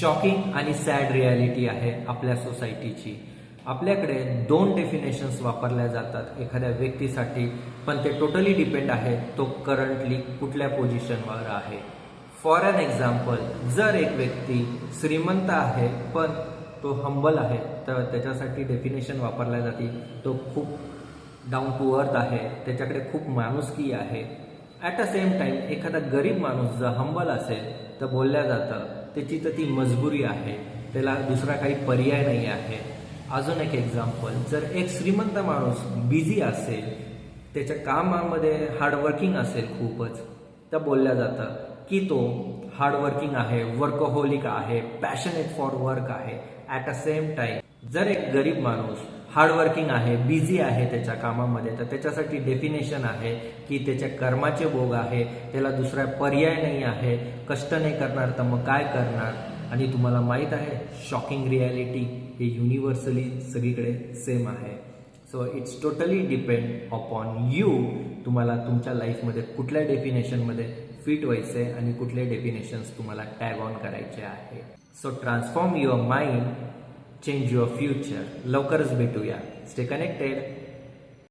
Shocking आणि sad reality आहे आपल्या सोसायटीची. आपल्याकडे दोन डेफिनेशन्स वापरल्या जातात एखाद्या व्यक्तीसाठी, पण ते टोटली डिपेंड आहे तो करंटली कुठल्या पोझिशनवर आहे. फॉर एन एक्झाम्पल, जर एक व्यक्ती श्रीमंत आहे पण तो हंबल आहे, तर त्याच्यासाठी डेफिनेशन वापरल्या जाते तो खूप डाऊन टू अर्थ आहे, त्याच्याकडे खूप माणुसकी आहे. ॲट अ सेम टाइम एखादा गरीब माणूस जर हंबल असेल तर बोलल्या जातं त्याची तर ती मजबुरी आहे, त्याला दुसरा काही पर्याय नाही आहे. अजून एक एक्झाम्पल, जर एक श्रीमंत माणूस बिझी असेल, त्याच्या कामामध्ये हार्डवर्किंग असेल खूपच, तर बोलल्या जातं की तो हार्डवर्किंग आहे, वर्कहोलिक आहे, पॅशनेट फॉर वर्क आहे. ॲट अ सेम टाइम जर एक गरीब माणूस हार्डवर्किंग आहे, बिझी आहे त्याच्या कामामध्ये, तर त्याच्यासाठी डेफिनेशन आहे की त्याच्या कर्माचे भोग आहे, त्याला दुसरा पर्याय नाही आहे, कष्ट नाही करणार तर मग काय करणार. आणि तुम्हाला माहीत आहे शॉकिंग रियालिटी हे युनिव्हर्सली सगळीकडे सेम आहे. So it's totally depend upon you, तुम्हाला तुमच्या लाईफमध्ये कुठल्या डेफिनेशनमध्ये फिट व्हायचे आणि कुठले डेफिनेशन्स तुम्हाला टॅग ऑन करायचे आहे. So transform your mind, change your future. लवकरच भेटूया. Stay connected.